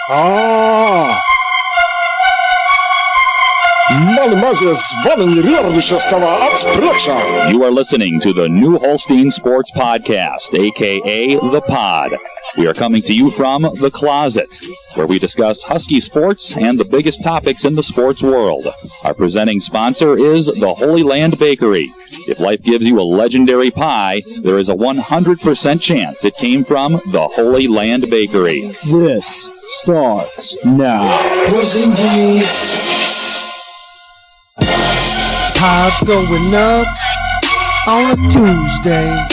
You are listening to the New Holstein Sports Podcast, a.k.a. The Pod. We are coming to you from The Closet, where we discuss Husky sports and the biggest topics in the sports world. Our presenting sponsor is the Holy Land Bakery. If life gives you a legendary pie, there is a 100% chance it came from the Holy Land Bakery. This starts now. Pod's going up on a Tuesday.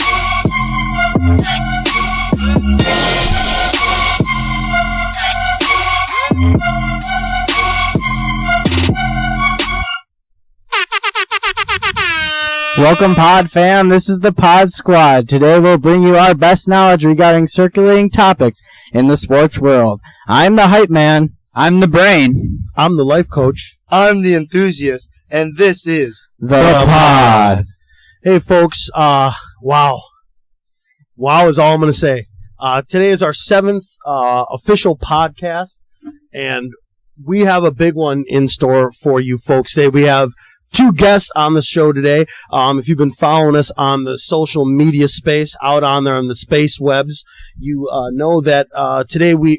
Welcome, Pod fam. This is the Pod Squad. Today we'll bring you our best knowledge regarding circulating topics in the sports world. I'm the hype man. I'm the brain. I'm the life coach. I'm the enthusiast, and this is The Pod. Hey, folks. Wow. Wow is all I'm going to say. Today is our 7th official podcast, and we have a big one in store for you folks today. We have 2 guests on the show today. If you've been following us on the social media space, out on there on the space webs, you know that today we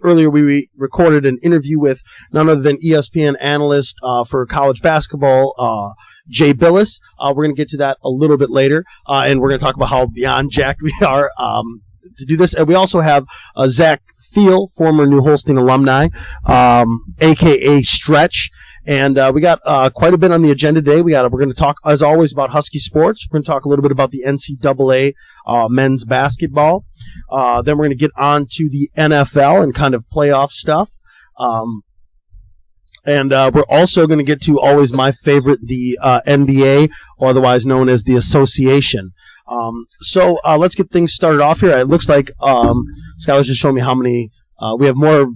recorded an interview with none other than ESPN analyst for college basketball, Jay Bilas. We're going to get to that a little bit later, and we're going to talk about how beyond jacked we are to do this. And we also have Zach Thiel, former New Holstein alumni, a.k.a. Stretch. And we got quite a bit on the agenda today. We're going to talk, as always, about Husky sports. We're going to talk a little bit about the NCAAB men's basketball. Then we're going to get on to the NFL and kind of playoff stuff. And we're also going to get to, always my favorite, the NBA, or otherwise known as the Association. So let's get things started off here. It looks like Scott was just showing me how many we have more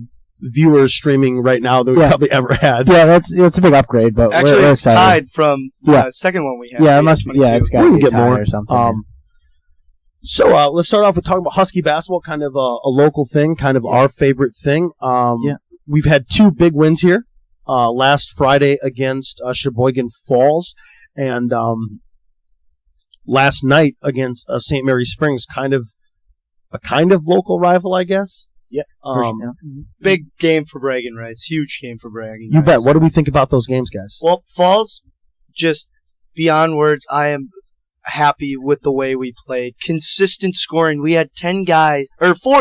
viewers streaming right now than we probably ever had. Yeah, it's a big upgrade, but actually we're it's tied from the second one we had. Yeah, it must be. Yeah, it's got to get more or something. So let's start off with talking about Husky basketball, kind of a local thing, kind of our favorite thing. We've had 2 big wins here. Last Friday against Sheboygan Falls, and last night against St. Mary Springs, kind of local rival, I guess. Yeah. Big game for bragging rights. Huge game for bragging rights. You bet. What do we think about those games, guys? Well, Falls, just beyond words, I am happy with the way we played. Consistent scoring. We had 4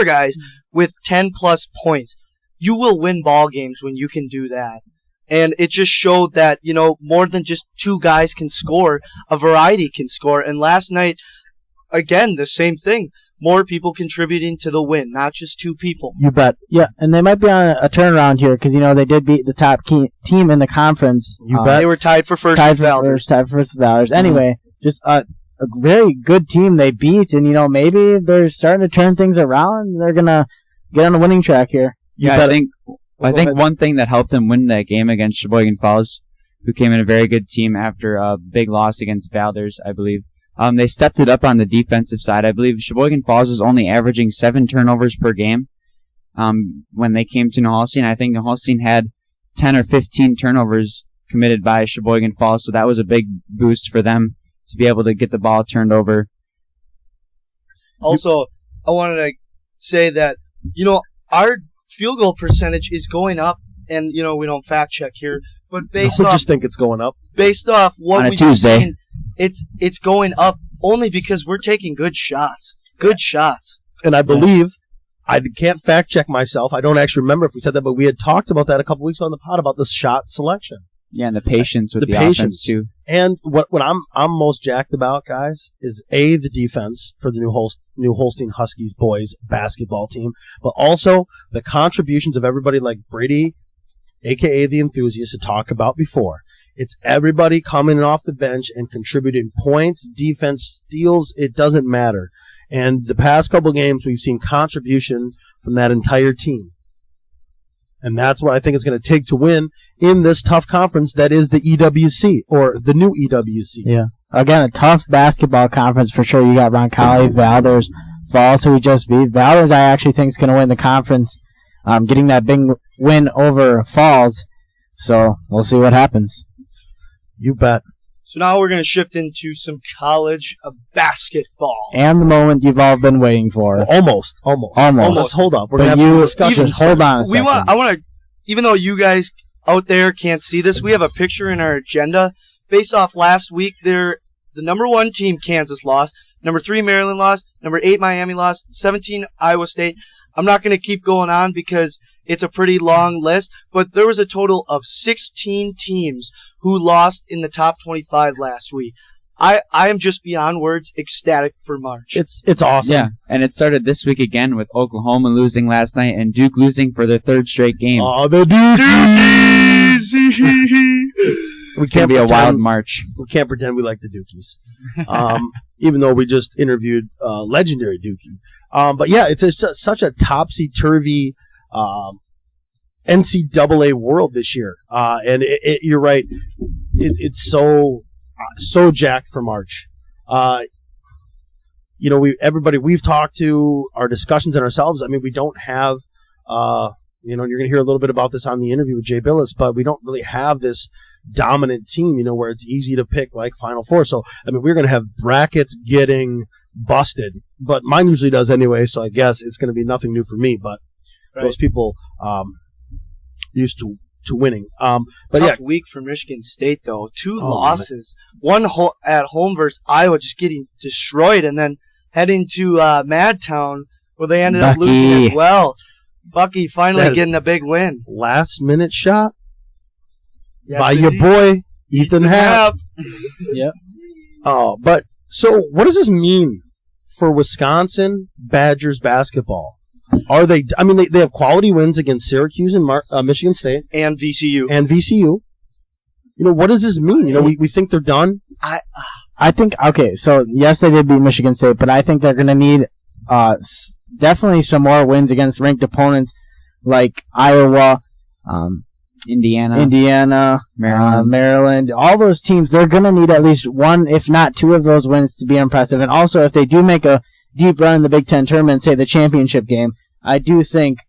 guys with 10-plus points. You will win ball games when you can do that. And it just showed that, more than just 2 guys can score, a variety can score. And last night, again, the same thing. More people contributing to the win, not just 2 people. You bet. Yeah, and they might be on a turnaround here because, they did beat the top team in the conference. You bet. They were tied for first. Tied for first Valdez. Anyway, just a very good team they beat, and, maybe they're starting to turn things around. They're going to get on the winning track here. I think one thing that helped them win that game against Sheboygan Falls, who came in a very good team after a big loss against Valdez, I believe. They stepped it up on the defensive side. I believe Sheboygan Falls was only averaging 7 turnovers per game when they came to New Holstein. I think New Holstein had 10 or 15 turnovers committed by Sheboygan Falls, so that was a big boost for them to be able to get the ball turned over. Also, I wanted to say that, our field goal percentage is going up, and, we don't fact check here, but just think it's going up. Based off what on we've Tuesday. seen, it's going up only because we're taking good shots. Good shots. And I believe, I can't fact check myself, I don't actually remember if we said that, but we had talked about that a couple weeks ago on the pod about the shot selection. Yeah, and the patience with the offense, too. And what I'm most jacked about, guys, is the defense for the New Holstein Huskies boys basketball team, but also the contributions of everybody like Brady, a.k.a. the enthusiast, to talk about before. It's everybody coming off the bench and contributing points, defense, steals. It doesn't matter. And the past couple games, we've seen contribution from that entire team. And that's what I think it's going to take to win in this tough conference that is the EWC, or the new EWC. Yeah. Again, a tough basketball conference for sure. You got Roncalli, Valdez, Falls, who we just beat. Valdez, I actually think, is going to win the conference getting that big win over Falls. So we'll see what happens. You bet. So now we're going to shift into some college basketball. And the moment you've all been waiting for. Almost. Let's hold up. We're going to have some discussions. Hold on a second. I want to, even though you guys out there can't see this, we have a picture in our agenda. Based off last week, the number 1 team, Kansas, lost. Number 3, Maryland, lost. Number 8, Miami, lost. 17, Iowa State. I'm not going to keep going on because it's a pretty long list, but there was a total of 16 teams who lost in the top 25 last week. I am just beyond words ecstatic for March. It's awesome. Yeah, and it started this week again with Oklahoma losing last night and Duke losing for their 3rd straight game. Oh, the Dukies! It's going to be a wild March. We can't pretend we like the Dukies. Even though we just interviewed legendary Dookie. But yeah, it's such a topsy-turvy NCAA world this year. And you're right. It's so jacked for March. Everybody we've talked to, our discussions and ourselves, I mean, we don't have, you're going to hear a little bit about this on the interview with Jay Bilas, but we don't really have this dominant team, where it's easy to pick like Final Four. So, I mean, we're going to have brackets getting busted, but mine usually does anyway, so I guess it's going to be nothing new for me, but those people used to winning. But Tough week for Michigan State, though. 2 losses. Man. One at home versus Iowa, just getting destroyed, and then heading to Madtown, where they ended up losing as well. Bucky finally getting a big win. Last-minute shot by indeed. your boy, Ethan Happ. Yep. But so what does this mean for Wisconsin Badgers basketball? Are they? I mean, they have quality wins against Syracuse and Michigan State and VCU. What does this mean? We think they're done. I think so yes, they did beat Michigan State, but I think they're going to need definitely some more wins against ranked opponents like Iowa, Indiana, Maryland, all those teams. They're going to need at least one, if not 2 of those wins to be impressive. And also, if they do make a deep run in the Big Ten tournament, say the championship game, I do think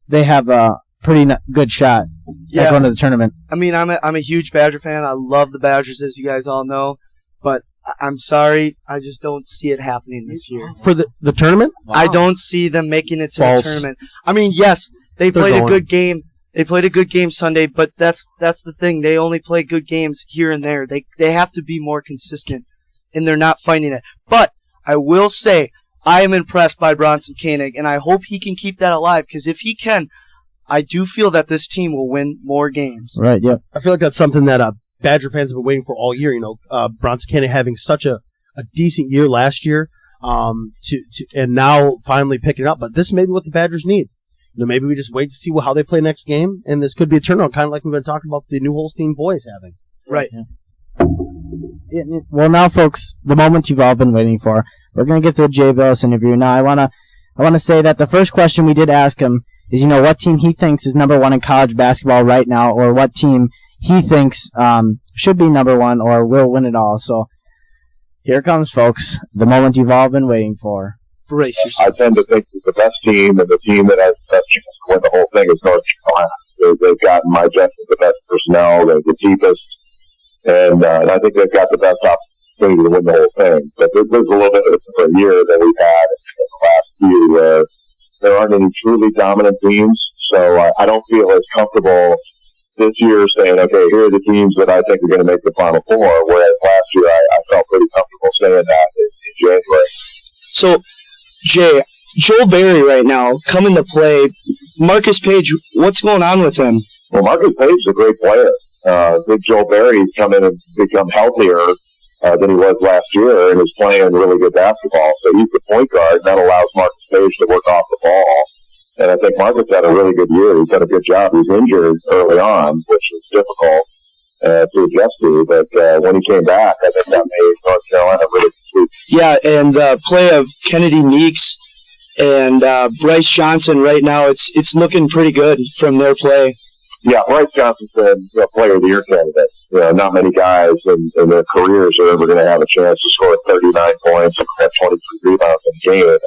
they have a pretty good shot at going to the tournament. I mean, I'm a huge Badger fan. I love the Badgers, as you guys all know, but I'm sorry, I just don't see it happening this year. For the tournament? Wow. I don't see them making it to False. the tournament. I mean, yes, they played a good game. They played a good game Sunday, but that's the thing. They only play good games here and there. They have to be more consistent, and they're not finding it. But I will say, I am impressed by Bronson Koenig, and I hope he can keep that alive, because if he can, I do feel that this team will win more games. Right, yeah. I feel like that's something that Badger fans have been waiting for all year. Bronson Koenig having such a decent year last year, and now finally picking it up. But this may be what the Badgers need. Maybe we just wait to see how they play next game, and this could be a turnaround, kind of like we've been talking about the new Holstein boys having. Right. Yeah. Well, now, folks, the moment you've all been waiting for. We're going to get to the Jay Bilas interview. Now, I want to say that the first question we did ask him is, what team he thinks is number 1 in college basketball right now, or what team he thinks should be number 1 or will win it all. So here comes, folks, the moment you've all been waiting for. Brace yourself. I tend to think that the best team and the team that has the best chance to win the whole thing is North Carolina. They've got, in my judgment, the best personnel, they're the deepest, and I think they've got the best opportunity to win the whole thing. But there's a little bit of a different year than we've had in the last few where there aren't any truly dominant teams. So I don't feel as comfortable this year saying, okay, here are the teams that I think are going to make the Final Four, whereas last year I felt pretty comfortable saying that in January. So, Jay, Joel Berry right now coming to play. Marcus Page, what's going on with him? Well, Marcus Page is a great player. Big Joel Berry's come in and become healthier than he was last year and is playing really good basketball. So he's the point guard, and that allows Marcus Page to work off the ball. And I think Marcus had a really good year. He's done a good job. He was injured early on, which was difficult to adjust to. But when he came back, I think that made North Carolina really sweet. Yeah, and play of Kennedy Meeks and Bryce Johnson right now, it's looking pretty good from their play. Yeah, Bryce Johnson's been a player of the year candidate. Not many guys in their careers are ever going to have a chance to score 39 points and have 23 rebounds in a game.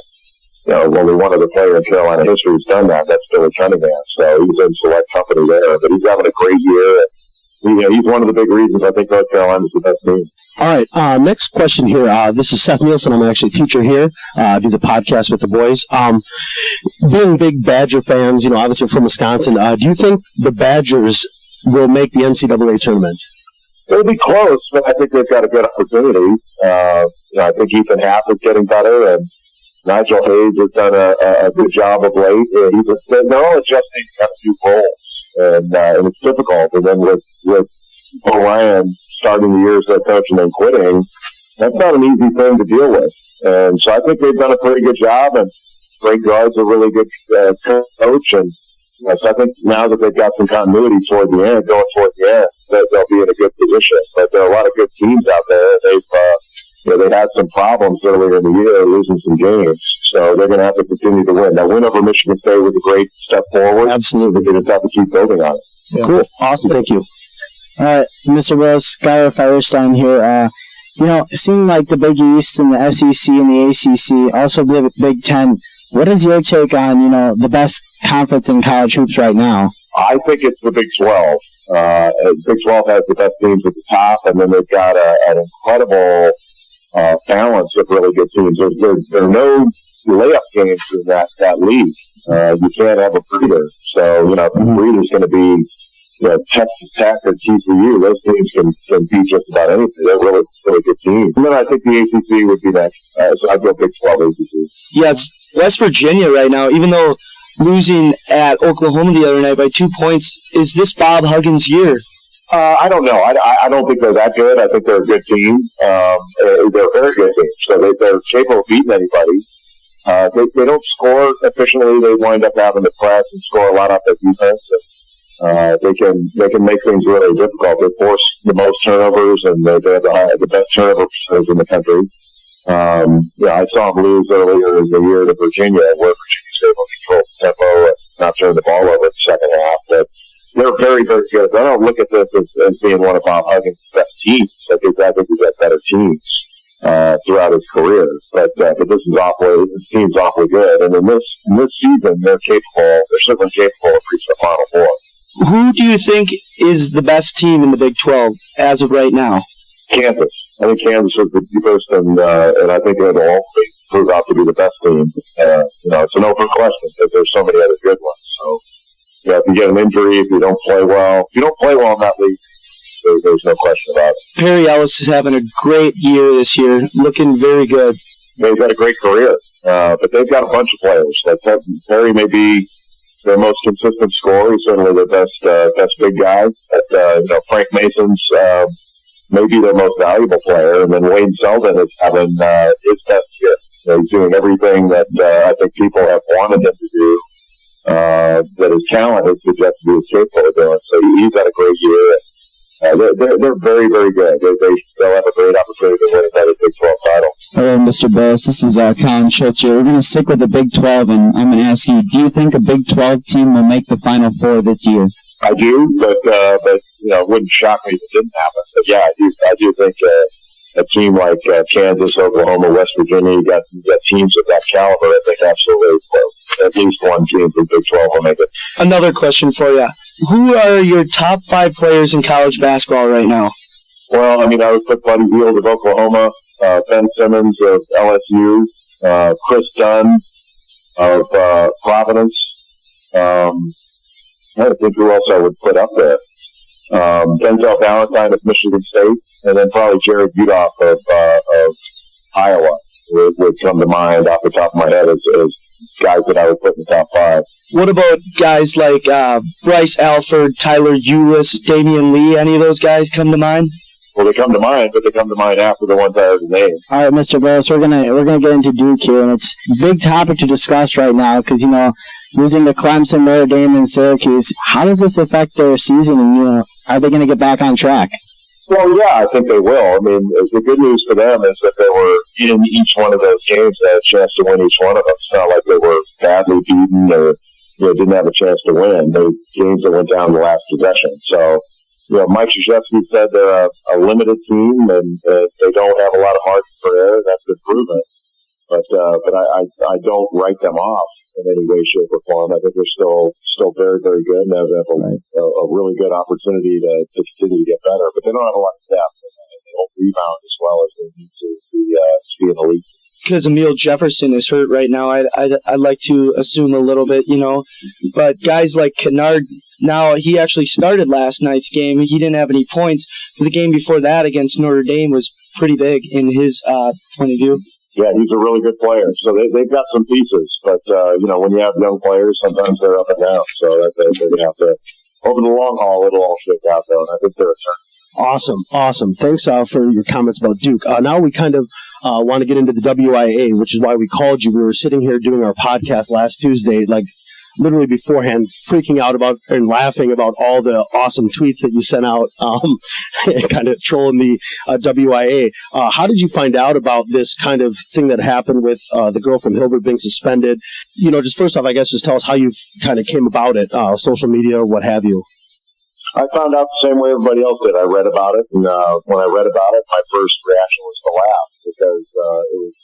only one other player in Carolina history who's done that. That's Billy Cunningham. So he's in select company there. But he's having a great year. He's one of the big reasons I think North Carolina's the best team. All right. Next question here. This is Seth Nielsen. I'm actually a teacher here. Do the podcast with the boys. Being big Badger fans, obviously from Wisconsin, do you think the Badgers will make the NCAA tournament? It'll be close, but I think they've got a good opportunity. I think Ethan Happ is getting better, and Nigel Hayes has done a good job of late. They're all adjusting kind of new roles, and it's difficult. And then with O'Ryan starting the year as their coach and then quitting, that's not an easy thing to deal with. And so I think they've done a pretty good job, and Greg Gard's a really good coach. And so I think now that they've got some continuity going towards the end, that they'll be in a good position. But there are a lot of good teams out there. They had some problems earlier in the year, losing some games. So they're going to have to continue to win. Now, win over Michigan State was a great step forward. Absolutely. They just have to keep building on it. Yeah. Cool. Awesome. Thank you. All right, Mr. Bilas, Skylar Firestein here. It seemed like the Big East and the SEC and the ACC, also the Big Ten. What is your take on, the best conference in college hoops right now? I think it's the Big 12. Big 12 has the best teams at the top, and then they've got an incredible balance of really good teams. There are no layup games in that league. You can't have a breather. So, if the breather's going to be Texas Tech or TCU, those teams can beat just about anything. They're really, really good teams. And then I think the ACC would be next. So I'd go Big 12 ACC. Yeah, it's West Virginia right now, even though losing at Oklahoma the other night by 2 points. Is this Bob Huggins' year? I don't know. I don't think they're that good. I think they're a good team. They're a very good team. So they're capable of beating anybody. They don't score efficiently. They wind up having to press and score a lot off their defense. They can make things really difficult. They force the most turnovers, and they have the best turnover percentage in the country. I saw them lose earlier in the year to Virginia, where Virginia was able to control the tempo and not turn the ball over in the second half. But they're very, very good. I don't look at this as being one of Bob Huggins' best teams. I think he's had better teams throughout his career. But this team's awfully good. And in this season, they're certainly capable of reaching the Final Four. Who do you think is the best team in the Big 12 as of right now? Kansas. I think Kansas is the first, and I think it'll ultimately prove out to be the best team. It's an open question because there's so many other good ones. So, if you get an injury, if you don't play well in that league, there's no question about it. Perry Ellis is having a great year this year, looking very good. They've had a great career, but they've got a bunch of players. Perry may be their most consistent scorer. He's certainly their best big guy. Frank Mason's maybe their most valuable player, and then Wayne Selden is having his best year. He's doing everything that I think people have wanted him to do. That his talent has suggested he was capable of doing. So he's had a great year. They're very, very good. They'll have a great opportunity to win another Big 12 title. Hello, Mr. Bilas. This is Colin Schultz here. We're going to stick with the Big 12, and I'm going to ask you, do you think a Big 12 team will make the Final Four this year? I do, but it wouldn't shock me if it didn't happen. But yeah, I do think a team like Kansas, Oklahoma, West Virginia, you got teams of that caliber. I think absolutely at least one team from Big 12 will make it. Another question for you. Who are your top 5 players in college basketball right now? Well, I would put Buddy Hield of Oklahoma, Ben Simmons of LSU, Chris Dunn of Providence. I don't think who else I would put up there. Denzel Valentine of Michigan State, and then probably Jared Budoff of Iowa would come to mind off the top of my head as guys that I would put in the top 5. What about guys like Bryce Alford, Tyler Ulis, Damian Lee? Any of those guys come to mind? Well, they come to mind, but they come to mind after the ones I already named. All right, Mr. Bilas, we're gonna get into Duke here, and it's a big topic to discuss right now because losing to Clemson, Notre Dame, and Syracuse. How does this affect their season? And are they going to get back on track? Well, yeah, I think they will. The good news for them is that they were in each one of those games, they had a chance to win each one of them. It's not like they were badly beaten or didn't have a chance to win. They games that went down the last possession. So, Mike Krzyzewski said they're a limited team and they don't have a lot of margin for error. That's been proven. But I don't write them off in any way, shape, or form. I think they're still very, very good and have a really good opportunity to continue to get better. But they don't have a lot of depth, and they don't rebound as well as they need to be in the league. Because Emil Jefferson is hurt right now, I'd like to assume a little bit, But guys like Kennard, now he actually started last night's game. He didn't have any points. The game before that against Notre Dame was pretty big in his point of view. Yeah, he's a really good player. So they've got some pieces. But, when you have young players, sometimes they're up and down. So they're going to have to, over the long haul, it'll all shake out, though. And I think they're a turn. Awesome. Thanks for your comments about Duke. Now we kind of want to get into the WIAA, which is why we called you. We were sitting here doing our podcast last Tuesday, literally beforehand, freaking out about and laughing about all the awesome tweets that you sent out, kind of trolling the WIAA. How did you find out about this kind of thing that happened with the girl from Hilbert being suspended? Just first off, I guess just tell us how you kind of came about it, social media or what have you. I found out the same way everybody else did. I read about it, and when I read about it, my first reaction was to laugh because it was,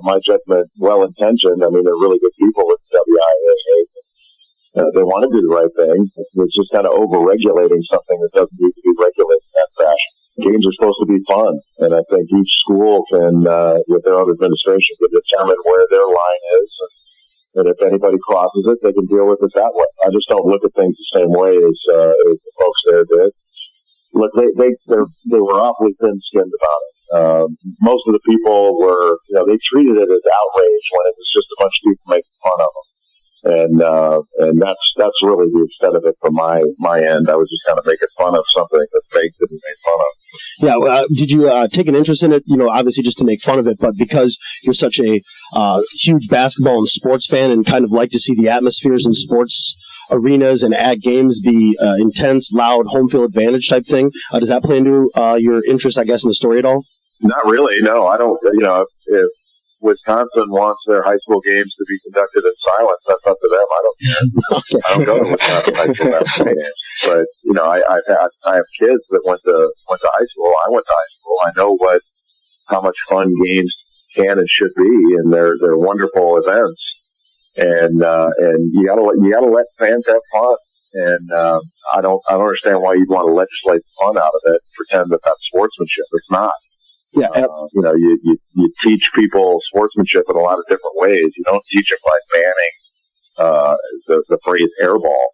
my judgment, well-intentioned. I mean, they're really good people with WIAA. They want to do the right thing. It's just kind of over-regulating something that doesn't need to be regulated in that fashion. Games are supposed to be fun, and I think each school can, with their own administration, can determine where their line is. And if anybody crosses it, they can deal with it that way. I just don't look at things the same way as the folks there did. Look, they were awfully thin-skinned about it. Most of the people were, they treated it as outrage when it was just a bunch of people making fun of them. And that's really the extent of it from my end. I was just kind of making fun of something that fake to be made fun of. Yeah. Did you take an interest in it? Obviously just to make fun of it, but because you're such a huge basketball and sports fan and kind of like to see the atmospheres in sports arenas and at games be intense, loud, home field advantage type thing. Does that play into your interest, I guess, in the story at all? Not really. No, I don't. If Wisconsin wants their high school games to be conducted in silence, that's up to them. I don't care. Okay. I don't go to Wisconsin high school basketball games. But, I have kids that went to high school. I went to high school. I know how much fun games can and should be, and they're wonderful events. And you gotta let fans have fun. And, I don't understand why you'd want to legislate fun out of it, pretend that that's sportsmanship. It's not. Yeah. You teach people sportsmanship in a lot of different ways. You don't teach them by banning the phrase airball.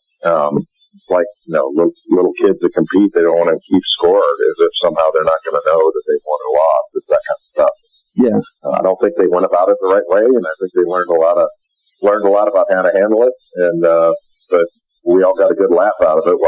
Little kids that compete, they don't want to keep score as if somehow they're not going to know that they've won or lost. It's that kind of stuff. Yeah. I don't think they went about it the right way, and I think they learned a lot about how to handle it. And but we all got a good laugh out of it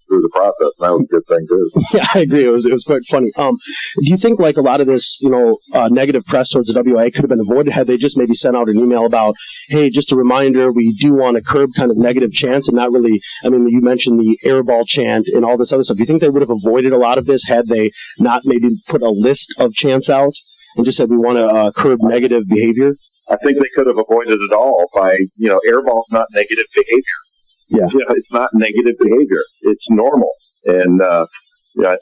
through the process. And that was a good thing too. Yeah, I agree. It was quite funny. Do you think a lot of this, negative press towards the WIAA could have been avoided had they just maybe sent out an email about, hey, just a reminder, we do want to curb kind of negative chants and not really, you mentioned the airball chant and all this other stuff. Do you think they would have avoided a lot of this had they not maybe put a list of chants out and just said we want to curb negative behavior? I think they could have avoided it all by, airball's not negative behavior. Yeah. It's not negative behavior. It's normal. And, I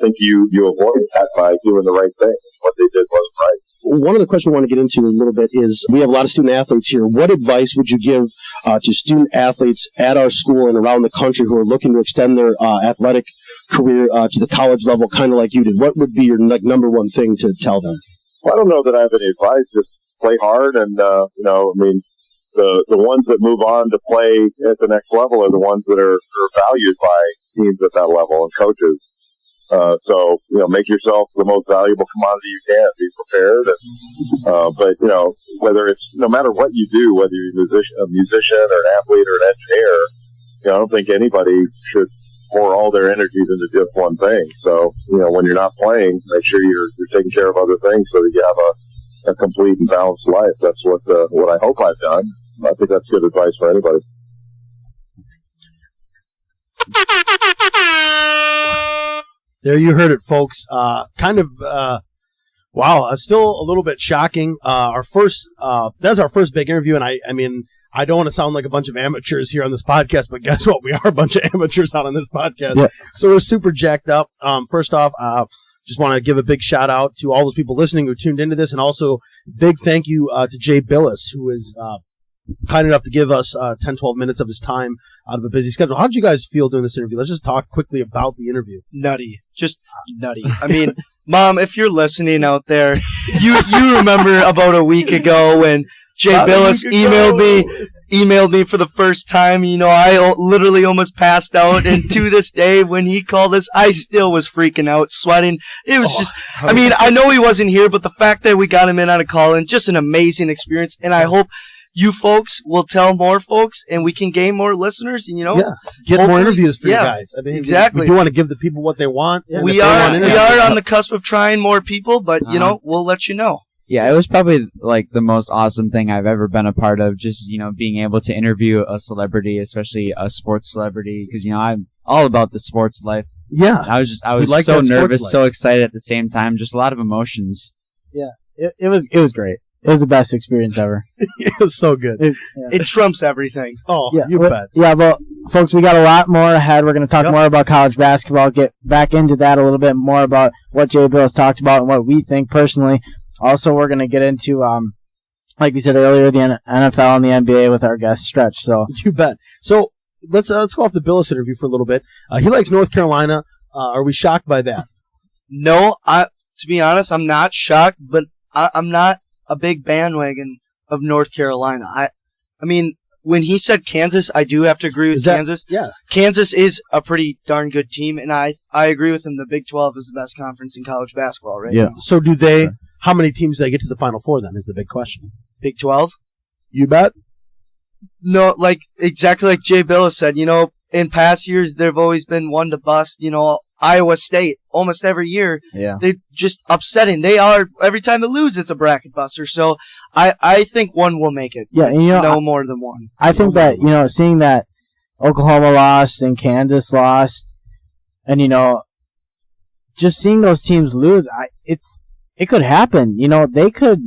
think you avoid that by doing the right thing. What they did wasn't right. One of the questions we want to get into a little bit is we have a lot of student athletes here. What advice would you give to student athletes at our school and around the country who are looking to extend their athletic career to the college level, kind of like you did? What would be your number one thing to tell them? Well, I don't know that I have any advice. Just play hard and, the ones that move on to play at the next level are the ones that are valued by teams at that level and coaches. So, make yourself the most valuable commodity you can. Be prepared. And, but, whether it's, no matter what you do, whether you're a musician or an athlete or an engineer, I don't think anybody should pour all their energies into just one thing. So, when you're not playing, make sure you're taking care of other things so that you have a complete and balanced life. That's what I hope I've done. I think that's good advice for anybody. There you heard it, folks. Wow, still a little bit shocking. That's our first big interview, and I don't want to sound like a bunch of amateurs here on this podcast, but guess what? We are a bunch of amateurs out on this podcast. Yeah. So we're super jacked up. First off, just want to give a big shout out to all those people listening who tuned into this, and also big thank you to Jay Bilas, who is kind enough to give us 10, 12 minutes of his time out of a busy schedule. How did you guys feel doing this interview? Let's just talk quickly about the interview. Nutty. Just nutty. I mean, Mom, if you're listening out there, you remember about a week ago when Jay Bilas emailed me for the first time. You know, I literally almost passed out, and to this day, when he called us, I still was freaking out, sweating. It was just, I mean, I know he wasn't here, but the fact that we got him in on a call-in, just an amazing experience, and I hope you folks will tell more folks, and we can gain more listeners, and, you know. Yeah, get more interviews for you guys. I mean, exactly. We do want to give the people what they want. We are on the cusp of trying more people, but, you know, we'll let you know. Yeah, it was probably like the most awesome thing I've ever been a part of, just, you know, being able to interview a celebrity, especially a sports celebrity, because, you know, I'm all about the sports life. Yeah. I was so nervous, so excited at the same time, just a lot of emotions. Yeah, it was great. It was the best experience ever. It was so good. It trumps everything. Oh, yeah, you bet. Yeah, well, folks, we got a lot more ahead. We're going to talk more about college basketball, get back into that a little bit more about what Jay Bilas talked about and what we think personally. Also, we're going to get into, like we said earlier, the NFL and the NBA with our guest Stretch. So you bet. So let's go off the Bilas interview for a little bit. He likes North Carolina. Are we shocked by that? No, to be honest, I'm not shocked, but I'm not a big bandwagon of North Carolina. I mean, when he said Kansas, I do have to agree with Kansas. Yeah. Kansas is a pretty darn good team, and I agree with him. The Big 12 is the best conference in college basketball right now. So do they? How many teams do they get to the Final Four then is the big question. Big 12? You bet. No, like exactly like Jay Bilas said, you know, in past years, there have always been one to bust, you know, Iowa State, almost every year. Yeah. They just upsetting. They are, every time they lose, it's a bracket buster. So I think one will make it. Yeah, and, you know, no more than one. I think that, you know, seeing that Oklahoma lost and Kansas lost, and, you know, just seeing those teams lose, it could happen. You know, they could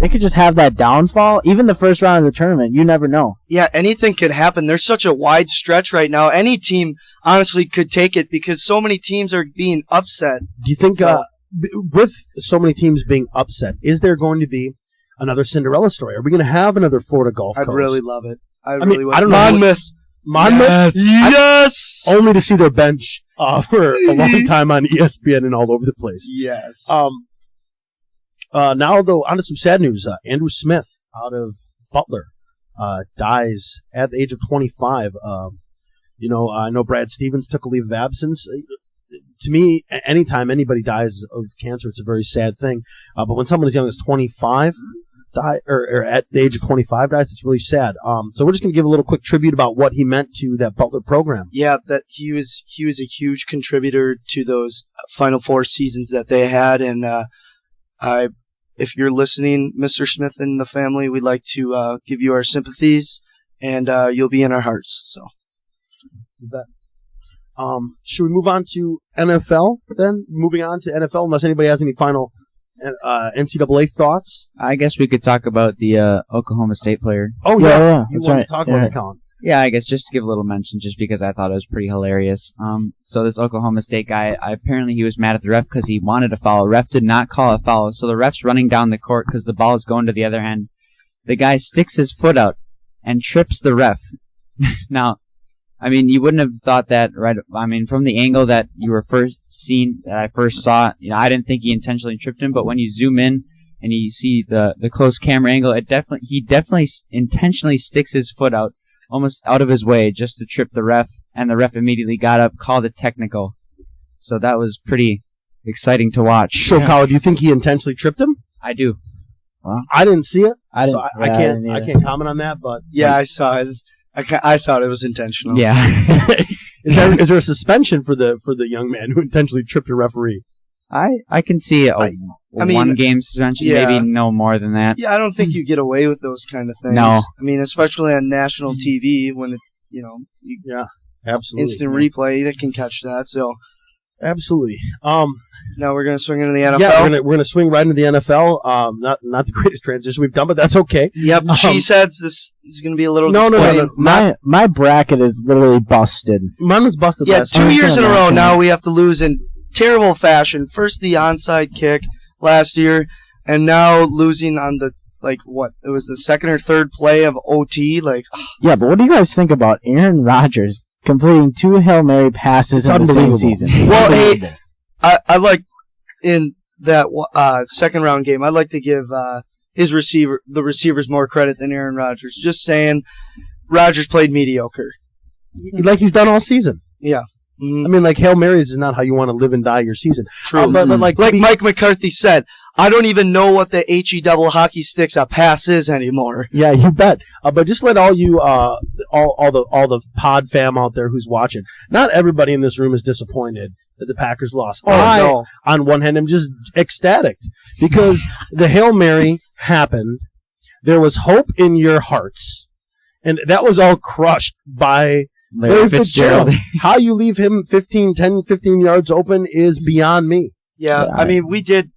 just have that downfall. Even the first round of the tournament, you never know. Yeah, anything could happen. There's such a wide stretch right now. Any team, honestly, could take it because so many teams are being upset. Do you think, with so many teams being upset, is there going to be another Cinderella story? Are we going to have another Florida Gulf Coast? I'd really love it. I don't know. Monmouth. Monmouth? Yes! Only to see their bench for a long time on ESPN and all over the place. Yes. Now, though, on to some sad news. Andrew Smith out of Butler dies at the age of 25. You know, I know Brad Stevens took a leave of absence. To me, anytime anybody dies of cancer, it's a very sad thing. But when someone as young as 25 die, or at the age of 25 dies, it's really sad. So we're just going to give a little quick tribute about what he meant to that Butler program. Yeah, that he was a huge contributor to those Final Four seasons that they had, and if you're listening, Mr. Smith and the family, we'd like to give you our sympathies, and you'll be in our hearts. So, should we move on to NFL then? Moving on to NFL, unless anybody has any final NCAA thoughts. I guess we could talk about the Oklahoma State player. Oh yeah, you want to talk about that, Colin? Yeah, I guess just to give a little mention, just because I thought it was pretty hilarious. So this Oklahoma State guy, apparently he was mad at the ref because he wanted a foul. Ref did not call a foul, so the ref's running down the court because the ball is going to the other end. The guy sticks his foot out and trips the ref. Now, I mean, you wouldn't have thought that, right? I mean, from the angle that you were first seen, that I first saw, you know, I didn't think he intentionally tripped him, but when you zoom in and you see the close camera angle, he definitely intentionally sticks his foot out, almost out of his way, just to trip the ref, and the ref immediately got up, called it technical. So that was pretty exciting to watch. So, Colin, do you think he intentionally tripped him? I do. Well, I didn't see it. I didn't. So I can't comment on that. But yeah, I saw it. I thought it was intentional. Yeah. Is there a suspension for the young man who intentionally tripped a referee? I can see a 1-game suspension, maybe no more than that. Yeah, I don't think you get away with those kind of things. No. I mean, especially on national TV when it, absolutely, instant replay that can catch that. So, absolutely. Now we're going to swing into the NFL. Yeah, we're going to swing right into the NFL. Not the greatest transition we've done, but that's okay. Yep, Cheeseheads. This is going to be a little disappointing. No. My bracket is literally busted. Mine was busted. Yeah, last 2 years in a row. Now we have to lose in terrible fashion. First the onside kick last year, and now losing on the it was the second or third play of OT. Yeah, but what do you guys think about Aaron Rodgers completing 2 Hail Mary passes in the same season? Well, hey, I like in that second round game, I'd like to give the receivers more credit than Aaron Rodgers. Just saying, Rodgers played mediocre. Like he's done all season. Yeah. Mm-hmm. I mean, Hail Marys is not how you want to live and die your season. True. But like Mike McCarthy said, I don't even know what the HE double hockey sticks a pass is anymore. Yeah, you bet. But just let all you, all the pod fam out there who's watching, not everybody in this room is disappointed that the Packers lost. No. On one hand, I'm just ecstatic because the Hail Mary happened. There was hope in your hearts, and that was all crushed by Larry Fitzgerald. How you leave him 10, 15 yards open is beyond me. Yeah, I mean, we did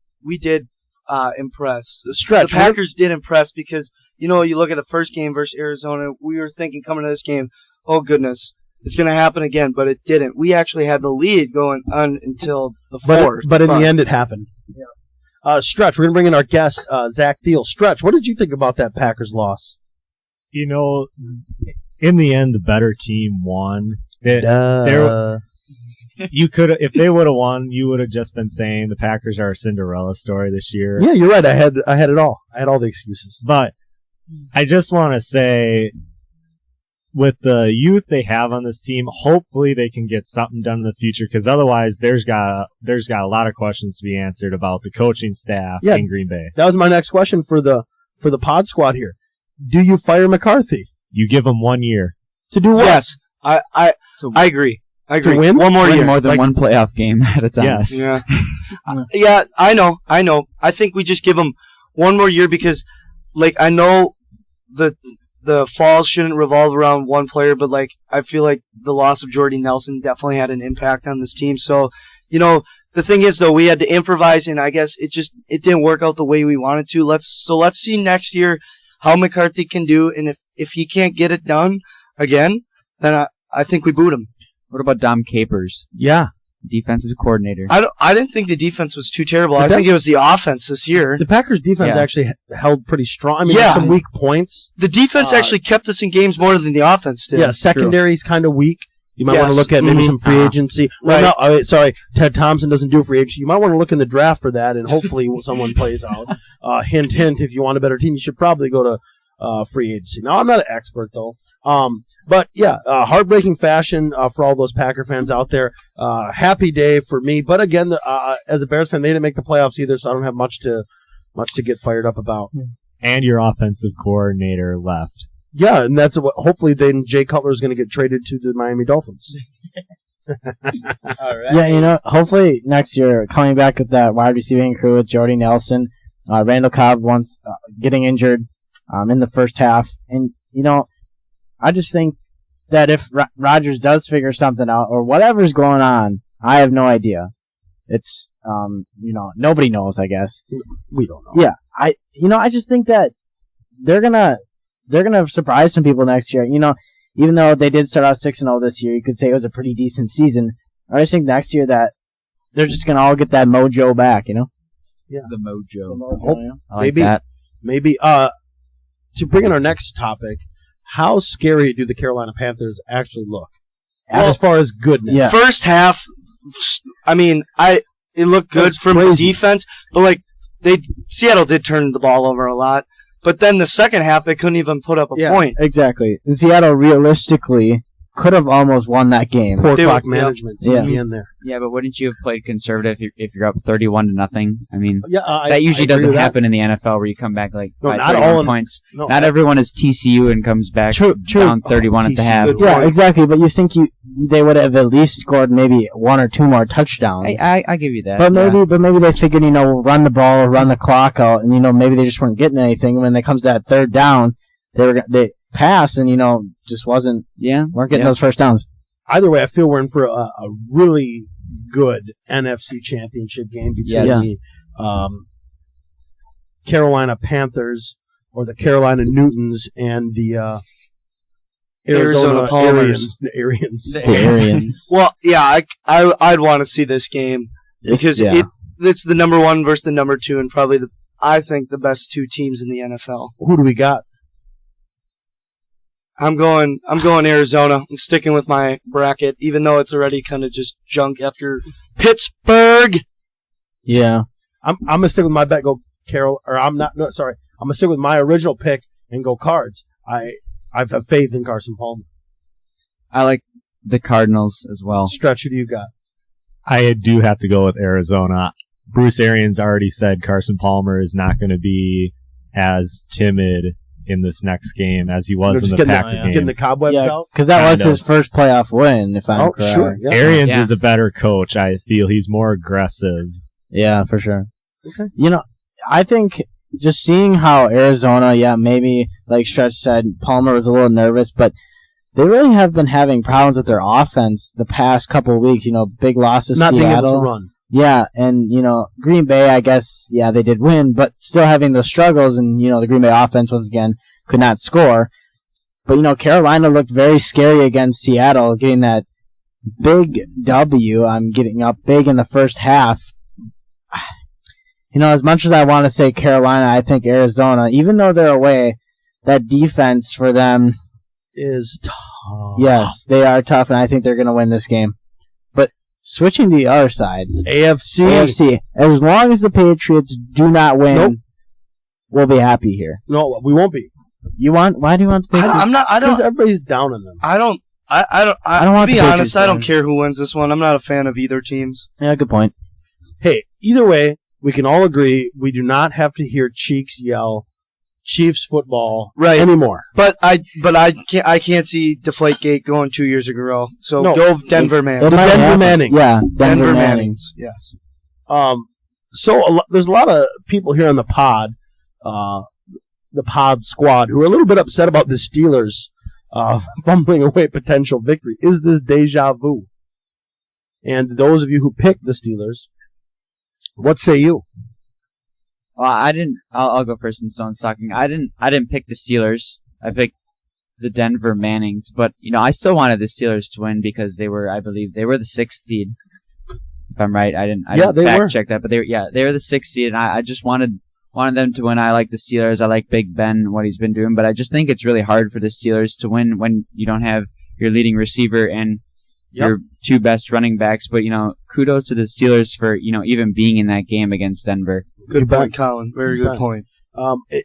impress. The Packers did impress because, you look at the first game versus Arizona, we were thinking coming to this game, oh goodness, it's going to happen again, but it didn't. We actually had the lead going on until the fourth. But in the end, it happened. Yeah. Stretch, we're going to bring in our guest, Zach Thiel. Stretch, what did you think about that Packers loss? In the end, the better team won. You could, if they would have won, you would have just been saying the Packers are a Cinderella story this year. Yeah, you're right. I had it all. I had all the excuses. But I just want to say, with the youth they have on this team, hopefully they can get something done in the future. Because otherwise, there's got a lot of questions to be answered about the coaching staff in Green Bay. That was my next question for the pod squad here. Do you fire McCarthy? You give him 1 year to do what? Yes, I agree. To win? One more year. More than one playoff game at a time. Yes. Yeah. Yeah, I know. I think we just give him one more year because, I know the fall shouldn't revolve around one player, but, I feel like the loss of Jordy Nelson definitely had an impact on this team. So, the thing is, though, we had to improvise, and I guess it didn't work out the way we wanted to. Let's see next year how McCarthy can do, and if he can't get it done again, then I think we boot him. What about Dom Capers? Yeah. Defensive coordinator. I didn't think the defense was too terrible. I think it was the offense this year. The Packers' defense actually held pretty strong. I mean, there's some weak points. The defense actually kept us in games more than the offense did. Yeah, secondary's kind of weak. You might want to look at maybe some free agency. Well, no, sorry, Ted Thompson doesn't do free agency. You might want to look in the draft for that, and hopefully someone plays out. Hint, hint, if you want a better team, you should probably go to free agency. Now, I'm not an expert, though. But yeah, heartbreaking fashion for all those Packer fans out there. Happy day for me. But again, as a Bears fan, they didn't make the playoffs either, so I don't have much to get fired up about. And your offensive coordinator left. Yeah, and that's what. Hopefully, then Jay Cutler is going to get traded to the Miami Dolphins. All right. Yeah, hopefully next year coming back with that wide receiving crew with Jordy Nelson, Randall Cobb once getting injured in the first half, and I just think that if Rodgers does figure something out or whatever's going on, I have no idea. It's nobody knows. I guess we don't know. Yeah, I just think that they're gonna surprise some people next year. Even though they did start out 6-0 this year, you could say it was a pretty decent season. I just think next year that they're just gonna all get that mojo back. Yeah, the mojo. I like that. Maybe. To bring in our next topic. How scary do the Carolina Panthers actually look? As far as goodness. Yeah. First half, I mean, it looked good from the defense, but Seattle did turn the ball over a lot. But then the second half, they couldn't even put up a point. Exactly. And Seattle realistically could have almost won that game. Poor clock management in the end there. Yeah, but wouldn't you have played conservative if you're up 31-0. I mean, that usually doesn't happen in the NFL where you come back by not 31 points. Not everyone is TCU and comes back down 31 at the half. Yeah, exactly. But you think they would have at least scored maybe 1 or 2 more touchdowns. I give you that. But maybe they figured run the ball or run the clock out, and maybe they just weren't getting anything. And when it comes to that third down, they pass and just weren't getting those first downs. Either way, I feel we're in for a really good NFC Championship game between the Carolina Panthers or the Carolina Newtons and the Arizona Aryans. The Aryans. Well, yeah, I'd want to see this game. because it's the number 1 versus the number 2, and probably I think the best 2 teams in the NFL. Who do we got? I'm going Arizona. I'm sticking with my bracket, even though it's already kind of just junk after Pittsburgh. Yeah. I'm gonna stick with my bet. Go Carol, or I'm not. No, sorry. I'm gonna stick with my original pick and go Cards. I have faith in Carson Palmer. I like the Cardinals as well. Stretch, who do you got? I do have to go with Arizona. Bruce Arians already said Carson Palmer is not going to be as timid in this next game as he was in the Packer game. Getting the cobwebs out? Because that was his first playoff win, if I'm correct. Sure. Yeah. Arians is a better coach. I feel he's more aggressive. Yeah, for sure. Okay. I think just seeing how Arizona, maybe, like Stretch said, Palmer was a little nervous, but they really have been having problems with their offense the past couple of weeks. Big losses to Seattle. Not being able to run. Yeah, and, Green Bay, I guess, they did win, but still having those struggles, and, the Green Bay offense, once again, could not score. But, Carolina looked very scary against Seattle, getting that big W. I'm getting up big in the first half. As much as I want to say Carolina, I think Arizona, even though they're away, that defense for them is tough. Yes, they are tough, and I think they're going to win this game. But switching to the other side, AFC, as long as the Patriots do not win, we'll be happy here. No, we won't be. Why do you want the Patriots? Because everybody's down on them. I don't want to be honest, I don't care who wins this one. I'm not a fan of either teams. Yeah, good point. Hey, either way, we can all agree we do not have to hear Cheeks yell Chiefs football anymore. But I can't see Deflategate going 2 years in a row. So go Denver Mannings. The Denver Mannings. Yeah, Denver Mannings. Yes. So there's a lot of people here on the pod squad, who are a little bit upset about the Steelers fumbling away potential victory. Is this deja vu? And those of you who picked the Steelers, what say you? Well, I'll go first in Stone's talking. I didn't pick the Steelers. I picked the Denver Mannings, but I still wanted the Steelers to win because I believe they were the 6th seed. If I'm right, I didn't fact check that, but they were the 6th seed, and I just wanted them to win. I like the Steelers. I like Big Ben, what he's been doing, but I just think it's really hard for the Steelers to win when you don't have your leading receiver and your 2 best running backs. But kudos to the Steelers for even being in that game against Denver. Good point, Colin. Very good point.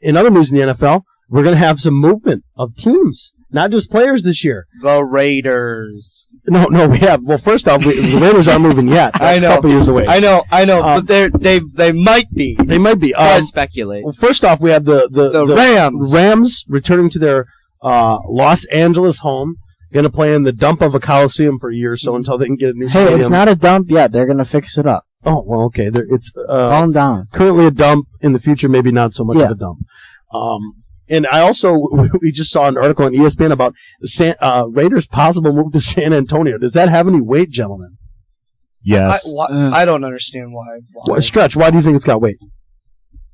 In other news in the NFL, we're going to have some movement of teams, not just players this year. The Raiders. No, we have. Well, first off, the Raiders aren't moving yet. That's a couple years away. I know, but they might be. They might be. Speculate. Well, first off, we have the Rams. Rams returning to their Los Angeles home. Going to play in the dump of a coliseum for a year or so until they can get a new stadium. Hey, it's not a dump yet. They're going to fix it up. Oh, well, okay. It's calm down. Currently a dump. In the future, maybe not so much of a dump. And we just saw an article on ESPN about the Raiders' possible move to San Antonio. Does that have any weight, gentlemen? Yes. I don't understand why. Stretch, why do you think it's got weight?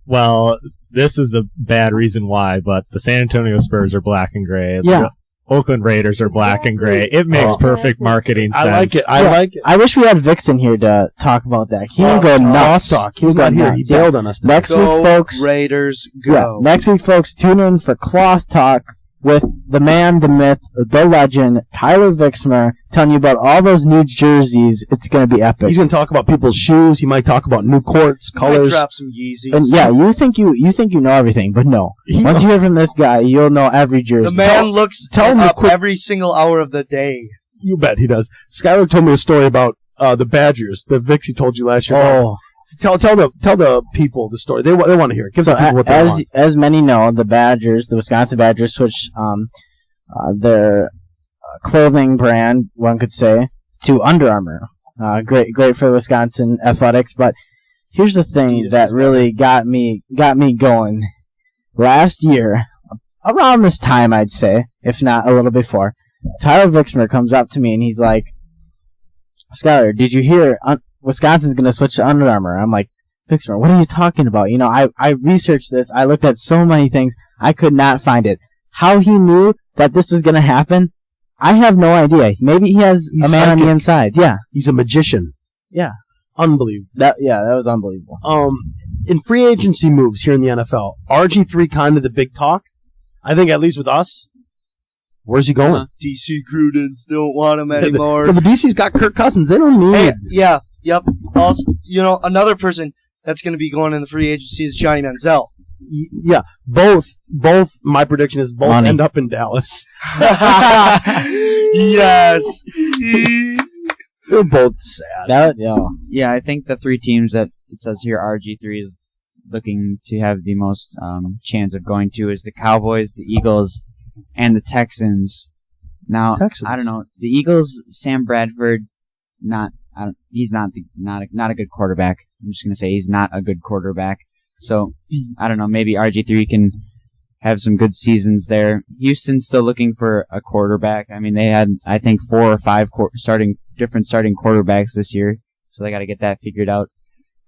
Well, this is a bad reason why, but the San Antonio Spurs are black and gray. Yeah. Oakland Raiders are black and gray. It makes perfect marketing sense. I like it. I wish we had Vixen here to talk about that. He would go nuts. He's not here. He bailed on us. Next week, folks. Raiders, go. Yeah, next week, folks, tune in for Cloth Talk with the man, the myth, the legend, Tyler Vixmer, telling you about all those new jerseys. It's going to be epic. He's going to talk about people's shoes. He might talk about new courts, colors. Might drop some Yeezys. And you think you know everything, but no. Once you hear from this guy, you'll know every jersey. The man looks up every single hour of the day. You bet he does. Skylar told me a story about the Badgers that Vixie told you last year. Oh. Tell the people the story. They want to hear it. Give the people what they want. As many know, the Wisconsin Badgers switched their clothing brand, one could say, to Under Armour. Great for the Wisconsin athletics. But here's the thing that really got me going. Last year, around this time, I'd say, if not a little before, Tyler Vixmer comes up to me and he's like, "Skylar, did you hear Wisconsin's going to switch to Under Armour?" I'm like, "Vixmer, what are you talking about?" I researched this. I looked at so many things. I could not find it. How he knew that this was going to happen, I have no idea. Maybe he's a man psychic on the inside. Yeah. He's a magician. Yeah. Unbelievable. That was unbelievable. In free agency moves here in the NFL, RG3 kind of the big talk. I think at least with us. Where's he going? DC Grudens don't want him anymore. Well, the DC's got Kirk Cousins. They don't need it. Yeah, yep. Also, another person that's going to be going in the free agency is Johnny Manziel. Yeah, both. My prediction is both end up in Dallas. Yes. They're both sad. Yeah, I think the three teams that it says here RG3 is looking to have the most chance of going to is the Cowboys, the Eagles, and the Texans. Now, I don't know. The Eagles, Sam Bradford, he's not a good quarterback. I'm just going to say he's not a good quarterback. So, I don't know. Maybe RG3 can have some good seasons there. Houston's still looking for a quarterback. I mean, they had, I think, 4 or 5 different starting quarterbacks this year. So they got to get that figured out.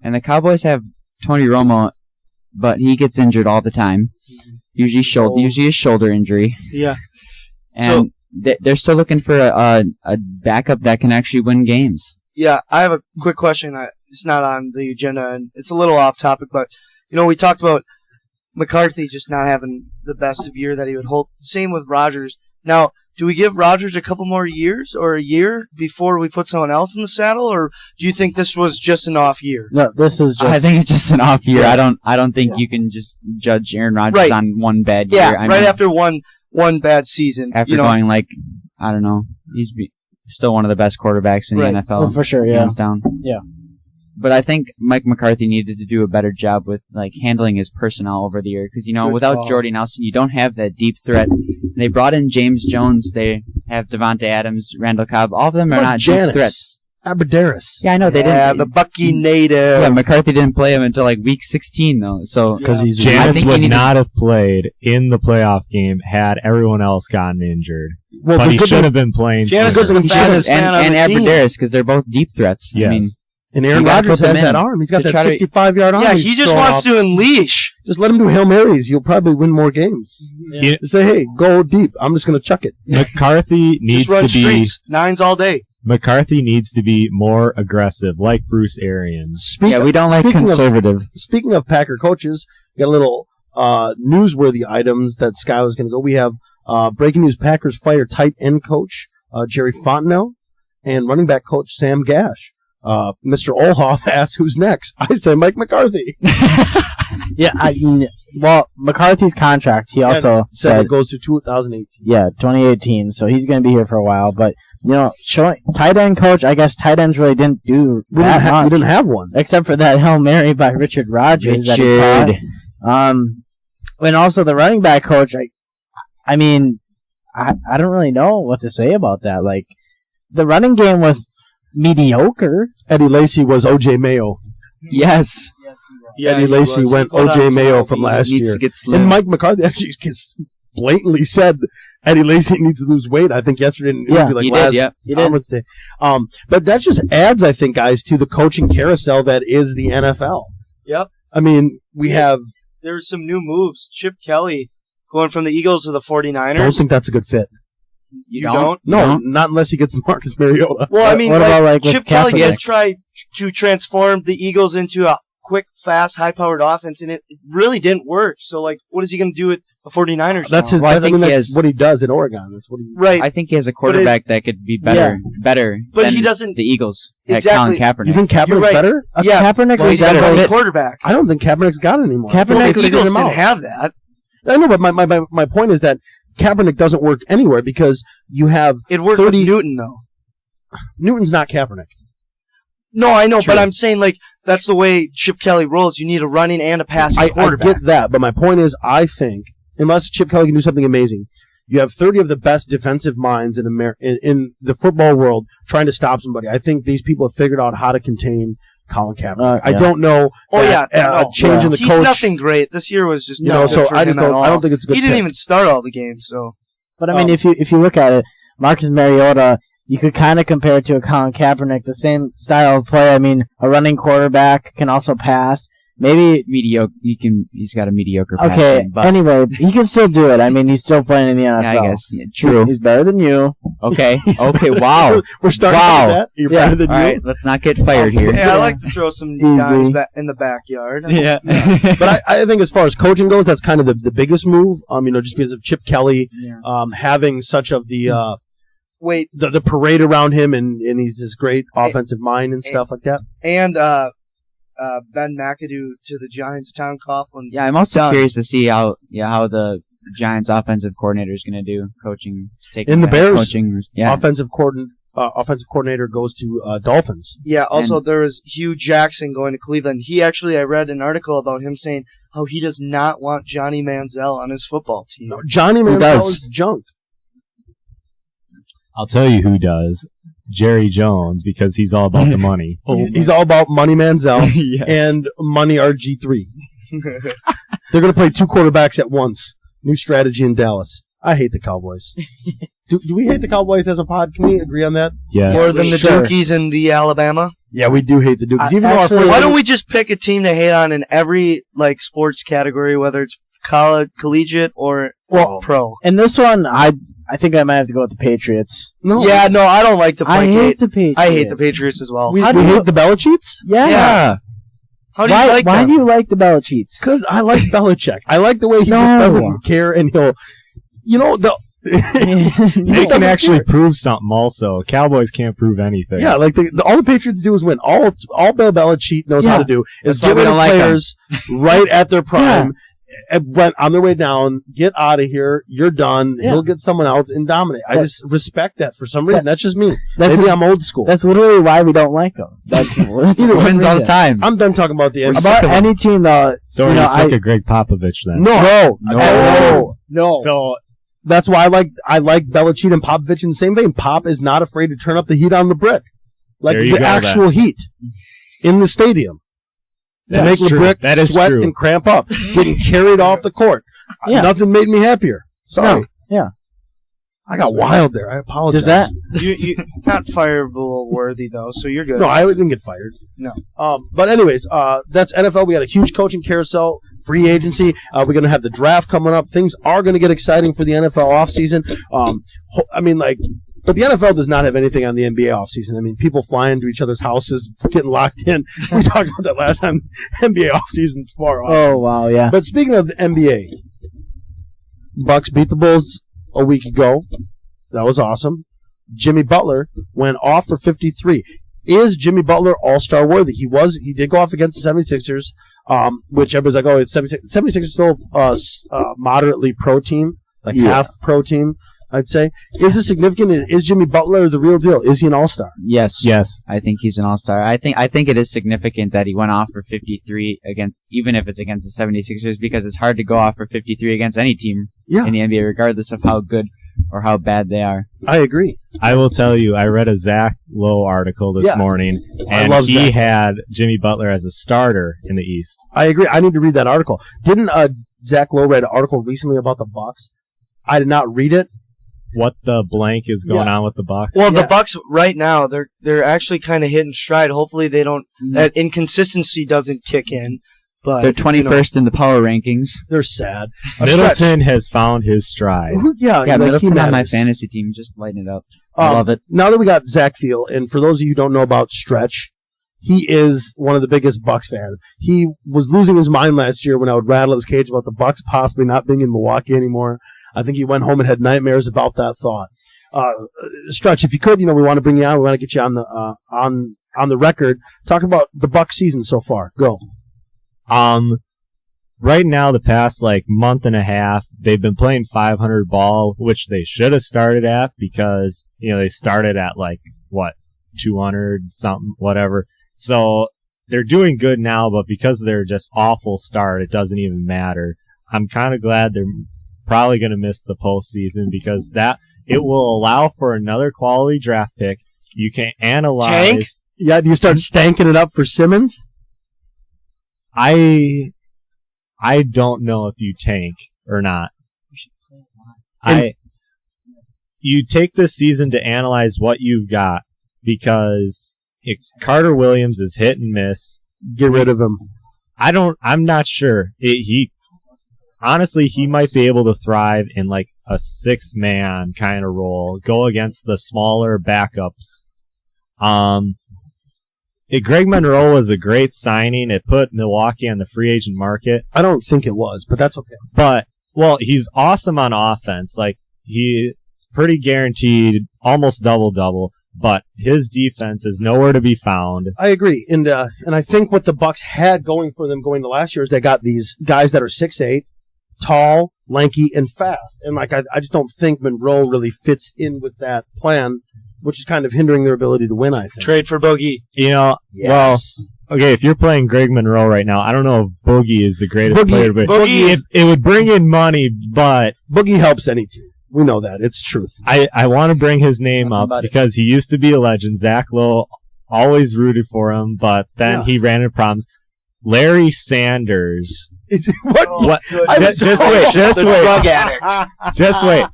And the Cowboys have Tony Romo, but he gets injured all the time. Usually a shoulder injury. Yeah. And they're still looking for a backup that can actually win games. Yeah, I have a quick question. It's not on the agenda, and it's a little off topic, but, we talked about McCarthy just not having the best of year that he would hope. Same with Rodgers. Now, do we give Rodgers a couple more years or a year before we put someone else in the saddle, or do you think this was just an off year? No, this is just. I think it's just an off year. Yeah. I don't think you can just judge Aaron Rodgers on one bad year. Yeah, after one bad season. After going I don't know, he's still one of the best quarterbacks in the NFL. Oh, for sure, yeah. Hands down. Yeah. But I think Mike McCarthy needed to do a better job with handling his personnel over the year because without Jordy Nelson, you don't have that deep threat. They brought in James Jones. They have Devontae Adams, Randall Cobb. All of them are not deep threats. Abadaris. Yeah, I know they didn't. Yeah, the Bucky native. Yeah, McCarthy didn't play him until week 16 though. So Janis would not have played in the playoff game had everyone else gotten injured. Well, but he should have been playing. Janis is the fastest man on the team. Abadaris because they're both deep threats. Yes. I mean. And Aaron Rodgers has that arm. He's got that 65-yard arm. Yeah, he just wants to unleash. Just let him do Hail Marys. You'll probably win more games. Yeah. Say, hey, go deep. I'm just going to chuck it. McCarthy needs to be streets. 9s all day. McCarthy needs to be more aggressive, like Bruce Arians. We don't like conservative. Speaking of Packer coaches, we got a little newsworthy items that Skylar's going to go. We have breaking news: Packers fire tight end coach Jerry Fontenot and running back coach Sam Gash. Mr. Olhoff asked who's next. I say Mike McCarthy. McCarthy's contract, he also said it goes to 2018. Yeah, 2018. So he's going to be here for a while. But, tight end coach, I guess tight ends really didn't do that much. We didn't have one. Except for that Hail Mary by Richard Rodgers that he caught. And also the running back coach, I don't really know what to say about that. The running game was mediocre. Eddie Lacy was O.J. Mayo. Yes. Eddie Lacy went O.J. Mayo from last year. And Mike McCarthy actually blatantly said Eddie Lacy needs to lose weight. I think yesterday in an interview, last conference day. But that just adds, I think, guys, to the coaching carousel that is the NFL. Yep. I mean, there's some new moves. Chip Kelly going from the Eagles to the 49ers. I don't think that's a good fit. You don't? No, not unless he gets Marcus Mariota. Well, I mean, Chip Kelly has tried to transform the Eagles into a quick, fast, high-powered offense, and it really didn't work. So, what is he going to do with the 49ers That's now? That's what he does in Oregon. That's what he right. I think he has a quarterback that could be better but than he doesn't, the Eagles. Exactly. Colin Kaepernick. You think Kaepernick's better? Kaepernick is better quarterback. I don't think Kaepernick's got it anymore. The Eagles didn't have that. I know, but my point is that Kaepernick doesn't work anywhere because you have it worked with Newton, though. Newton's not Kaepernick. No, I know, but I'm saying, that's the way Chip Kelly rolls. You need a running and a passing quarterback. I get that, but my point is, I think, unless Chip Kelly can do something amazing, you have 30 of the best defensive minds in the football world trying to stop somebody. I think these people have figured out how to contain Colin Kaepernick. I don't know. Changing the coach. He's nothing great. This year was just so I don't think it's a good. He didn't even start all the games. So, but I mean, if you look at it, Marcus Mariota, you could kind of compare it to a Colin Kaepernick, the same style of play. I mean, a running quarterback can also pass. Maybe mediocre. He's got a mediocre okay. passing, but Anyway, he can still do it. I mean, he's still playing in the NFL. yeah, I guess true. He's better than you. Okay. Wow. We're starting Wow. with that. You're Yeah. better than All you. right. Let's not get fired here. Yeah, I like to throw some Easy. dimes in the backyard. Yeah. But I think as far as coaching goes, that's kind of the biggest move. Just because of Chip Kelly having such of the Wait, the parade around him, and he's this great offensive mind and stuff like that. and Ben McAdoo to the Giants, Tom Coughlin's Yeah, I'm also done. curious to see how the Giants' offensive coordinator is going to do coaching. In the Bears, coaching, yeah. offensive coordinator goes to Dolphins. Yeah, also there was Hugh Jackson going to Cleveland. I read an article about him saying how he does not want Johnny Manziel on his football team. No, Johnny Manziel does? is junk. I'll tell you who does. Jerry Jones, because he's all about the money. He's all about Money Manziel Yes. and Money RG3. They're going to play two quarterbacks at once. New strategy in Dallas. I hate the Cowboys. Do we hate the Cowboys as a pod? Can we agree on that? Yes. More than the Sure. Dukies and the Alabama. Yeah, we do hate the Dukes. Even though our Actually, first Why don't we just pick a team to hate on in every sports category, whether it's college, collegiate, or pro? And this one, I think I might have to go with the Patriots. No. Yeah, no, I don't like to I play hate the Patriots. I hate the Patriots as well. We How do you- hate the Belichicks? Yeah. How do you like why them? do you like the Belichicks? Because I like Belichick. I like the way he just No. doesn't care, and he'll, They can actually prove something also. Cowboys can't prove anything. Yeah, like all the Patriots do is win. All Bill Belichick knows how to do is That's why get we rid of don't like players right at their prime, and went on their way down. Get out of here. You're done. Yeah. He'll get someone else and dominate. I just respect that for some reason. That's just me. That's Maybe a- I'm old school. That's literally why we don't like them. That's He wins all the time. I'm done talking about the NBA. About any team, though. So you are know, you sick of Greg Popovich then? No. So That's why I like Belichick and Popovich in the same vein. Pop is not afraid to turn up the heat on the brick, like There you the go, actual heat in the stadium. To That's make the true. brick That is sweat true. and cramp up, getting carried off the court. Yeah. Nothing made me happier. Sorry. No. Yeah. I got wild there. I apologize. Does that? You not fireable worthy though, so you're good. No, I didn't get fired. No. But anyways, that's NFL. We had a huge coaching carousel, free agency. We're going to have the draft coming up. Things are going to get exciting for the NFL offseason. But the NFL does not have anything on the NBA offseason. I mean, people flying to each other's houses, getting locked in. We talked about that last time. NBA offseason's far off. Oh, wow, yeah. But speaking of the NBA, Bucks beat the Bulls a week ago. That was awesome. Jimmy Butler went off for 53. Is Jimmy Butler all-star worthy? He did go off against the 76ers, which everybody's like, oh, it's 76ers still moderately pro team, half pro team, I'd say. Is it significant? Is Jimmy Butler the real deal? Is he an all-star? Yes. yes. I think he's an all-star. I think it is significant that he went off for 53 even if it's against the 76ers, because it's hard to go off for 53 against any team in the NBA, regardless of how good or how bad they are. I agree. I will tell you, I read a Zach Lowe article this morning, I and love he Zach. had Jimmy Butler as a starter in the East. I agree. I need to read that article. Didn't Zach Lowe write an article recently about the Bucks? I did not read it. What the blank is going on with the Bucks? Well, Yeah. the Bucks right now they're actually kind of hitting stride. Hopefully they don't that inconsistency doesn't kick in. But They're 21st in the power rankings. They're sad. A Middleton stretch. has found his stride. Yeah, Yeah, like, Middleton he on my matters. fantasy team. Just lighten it up. I love it. Now that we got Zach Thiel, and for those of you who don't know about Stretch, he is one of the biggest Bucks fans. He was losing his mind last year when I would rattle his cage about the Bucks possibly not being in Milwaukee anymore. I think he went home and had nightmares about that thought. Stretch, if you could, we want to bring you on. We want to get you on the record. Talk about the Bucks season so far. Go. Right now, the past month and a half, they've been playing 500 ball, which they should have started at because they started at 200 something, whatever. So they're doing good now, but because they're just awful start, it doesn't even matter. I'm kind of glad they're probably going to miss the postseason because it will allow for another quality draft pick. You can analyze. Tank? Yeah, do you start stanking it up for Simmons? I don't know if you tank or not. You take this season to analyze what you've got because Carter Williams is hit and miss. Get rid of him. I'm not sure. Honestly, he might be able to thrive in like a 6-man kind of role, go against the smaller backups. Greg Monroe was a great signing. It put Milwaukee on the free agent market. I don't think it was, but that's okay. But, well, he's awesome on offense. Like, he's pretty guaranteed, almost double-double, but his defense is nowhere to be found. I agree. And I think what the Bucks had going for them going to last year is they got these guys that are 6'8", tall, lanky, and fast. And like I just don't think Monroe really fits in with that plan, which is kind of hindering their ability to win, I think. Trade for Boogie. Yes. Well, okay, if you're playing Greg Monroe right now, I don't know if Boogie is the greatest player, but it would bring in money, but Boogie helps any team. We know that. It's truth. I want to bring his name up because he used to be a legend. Zach Lowe always rooted for him, but then he ran into problems. Larry Sanders. What? Just wait. Drug addict. Just wait.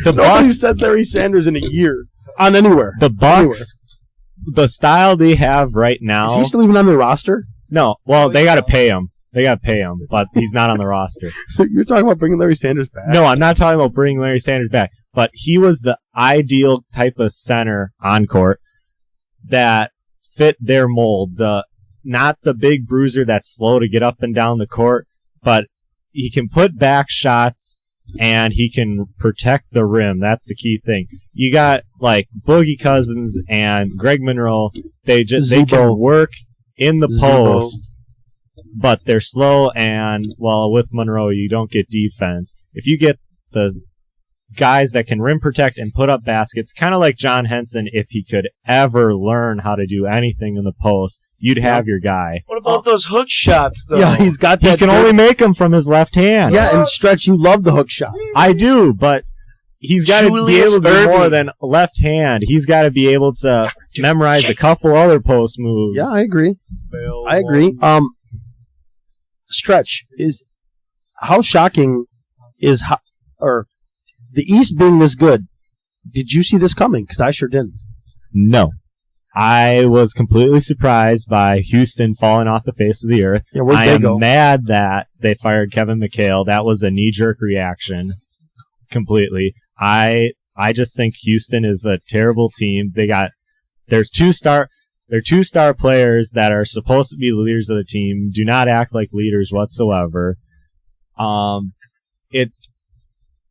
Nobody said Larry Sanders in a year on anywhere. The Bucks, the style they have right now. Is he still even on the roster? No. Well, they got to pay him. But he's not on the roster. So you're talking about bringing Larry Sanders back? No, I'm not talking about bringing Larry Sanders back. But he was the ideal type of center on court that fit their mold. Not the big bruiser that's slow to get up and down the court, but he can put back shots and he can protect the rim. That's the key thing. You got like Boogie Cousins and Greg Monroe. They can work in the post, but they're slow, and well, with Monroe you don't get defense. If you get the guys that can rim protect and put up baskets, kind of like John Henson, if he could ever learn how to do anything in the post, you'd have your guy. What about those hook shots, though? Yeah, he's got that. He can only make them from his left hand. Yeah, and Stretch, you love the hook shot. I do, but he's got to be able to do more than left hand. He's got to be able to memorize a couple other post moves. Yeah, I agree. Stretch, how shocking is the East being this good? Did you see this coming? Because I sure didn't. No. I was completely surprised by Houston falling off the face of the earth. Yeah, where'd they go? I am mad that they fired Kevin McHale. That was a knee-jerk reaction. Completely. I just think Houston is a terrible team. Their two-star players that are supposed to be the leaders of the team do not act like leaders whatsoever.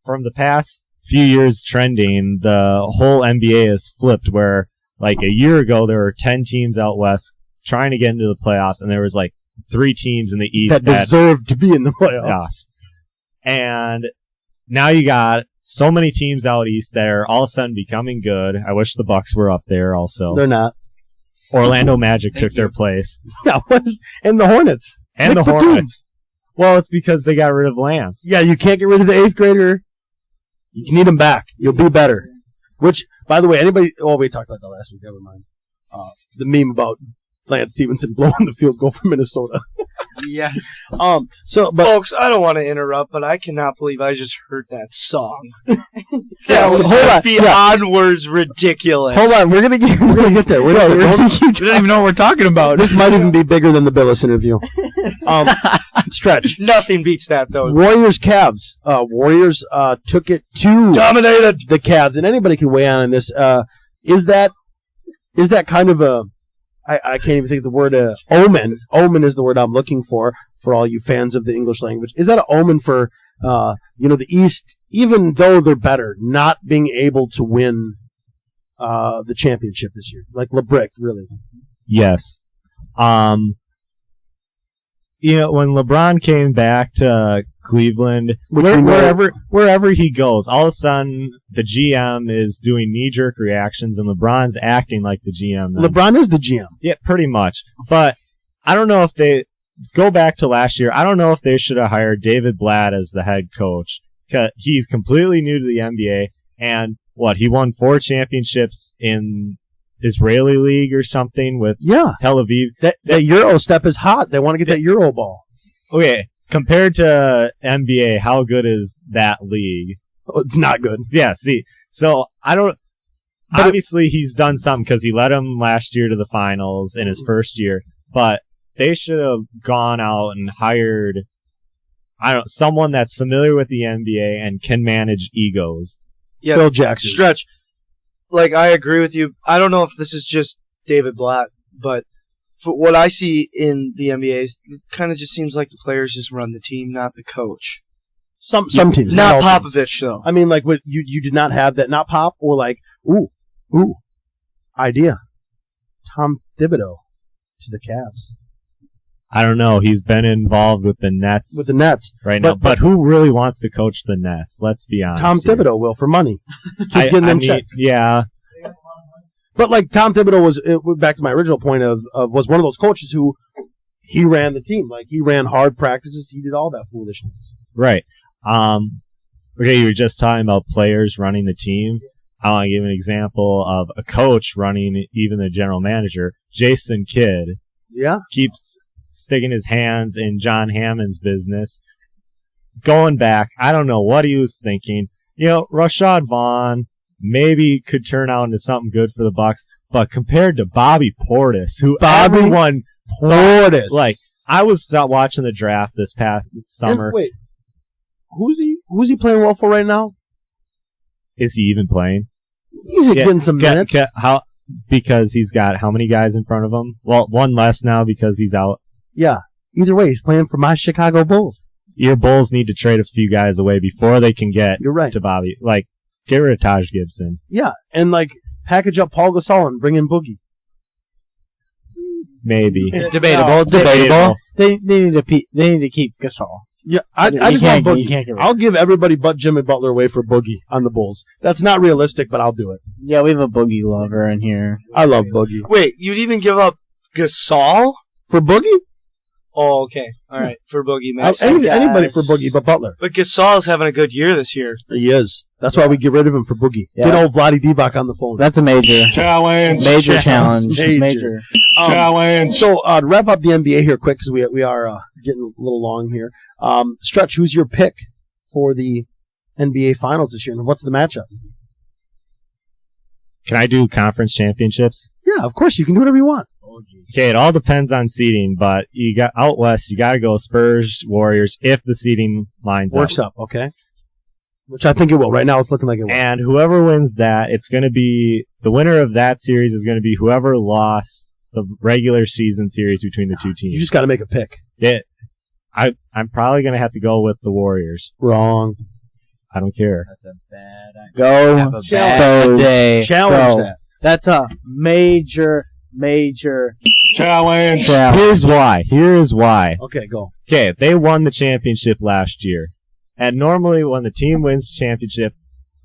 From the past few years trending, the whole NBA has flipped where like a year ago there were 10 teams out west trying to get into the playoffs, and there was like 3 teams in the East that deserved to be in the playoffs. And now you got so many teams out east that are all of a sudden becoming good. I wish the Bucks were up there also. They're not. Orlando Magic took their place. Yeah, and the Hornets. And the Hornets. Well, it's because they got rid of Lance. Yeah, you can't get rid of the 8th grader. You can need him back. You'll be better. Which, by the way, we talked about that last week. Never mind. The meme about Lance Stevenson blowing the field goal for Minnesota. Yes. Folks, I don't want to interrupt, but I cannot believe I just heard that song. Beyond words ridiculous. Hold on, we're gonna get there. We don't even know what we're talking about. This might even be bigger than the Bilas interview. Stretch. Nothing beats that though. Warriors Cavs. Warriors took it to dominated the Cavs, and anybody can weigh in on this. Is that kind of a I can't even think of the word omen. Omen is the word I'm looking for all you fans of the English language. Is that an omen for the East, even though they're better, not being able to win the championship this year? Like LeBrick, really. Yes. When LeBron came back to Cleveland, wherever he goes, all of a sudden the GM is doing knee-jerk reactions, and LeBron's acting like the GM. Then. LeBron is the GM. Yeah, pretty much. But I don't know if they go back to last year. I don't know if they should have hired David Blatt as the head coach. He's completely new to the NBA, and he won 4 championships in Israeli league or something with Tel Aviv. That Euro step is hot. They want to get that Euro ball. Okay, compared to NBA, how good is that league? Oh, it's not good. Yeah, see. So I don't. Obviously, he's done something because he led him last year to the finals in his first year. But they should have gone out and hired, someone that's familiar with the NBA and can manage egos. Yeah, Phil Jackson. Stretch. Like, I agree with you. I don't know if this is just David Blatt, but for what I see in the NBA, it kind of just seems like the players just run the team, not the coach. Some teams. Not all teams. Popovich, though. I mean, like, what you did not have that, not Pop, or like, idea. Tom Thibodeau to the Cavs. I don't know. He's been involved with the Nets. With the Nets. Right now. But who really wants to coach the Nets? Let's be honest. Tom Thibodeau will, for money. Keep getting them checks. Yeah. But, like, Tom Thibodeau was, back to my original point was one of those coaches who, he ran the team. Like, he ran hard practices. He did all that foolishness. Right. Okay, you were just talking about players running the team. I want to give an example of a coach running even the general manager. Jason Kidd. Yeah. Keeps sticking his hands in John Hammond's business. Going back, I don't know what he was thinking. Rashad Vaughn maybe could turn out into something good for the Bucks, but compared to Bobby Portis, who everyone Portis. Like, I was watching the draft this past summer. And wait, who's he playing well for right now? Is he even playing? He's getting some minutes. Because he's got how many guys in front of him? Well, one less now because he's out. Yeah. Either way, he's playing for my Chicago Bulls. Your Bulls need to trade a few guys away before they can get to Bobby. Like, get rid of Taj Gibson. Yeah, and like package up Paul Gasol and bring in Boogie. Maybe. Debatable. They need to keep Gasol. Yeah, I just want Boogie. I'll give everybody but Jimmy Butler away for Boogie on the Bulls. That's not realistic, but I'll do it. Yeah, we have a Boogie lover in here. I love Boogie. Wait, you'd even give up Gasol? For Boogie? Oh, okay. All right. For Boogie, man. Anybody for Boogie but Butler. But Gasol's having a good year this year. He is. That's why we get rid of him for Boogie. Yeah. Get old Vlade Divac on the phone. That's a major challenge. Major challenge. Major challenge. So to wrap up the NBA here quick, because we are getting a little long here. Stretch, who's your pick for the NBA Finals this year, and what's the matchup? Can I do conference championships? Yeah, of course. You can do whatever you want. Okay, it all depends on seeding, but you got out west, you got to go Spurs, Warriors, if the seeding works up, okay? Which I think it will. Right now, it's looking like it will. And whoever wins that, it's going to be the winner of that series is going to be whoever lost the regular season series between the two teams. You just got to make a pick. I'm probably going to have to go with the Warriors. Wrong. I don't care. That's a bad idea. Go Have a bad day. Challenge that. That's a major challenge. Here's why. Okay, go. Okay, they won the championship last year. And normally when the team wins the championship,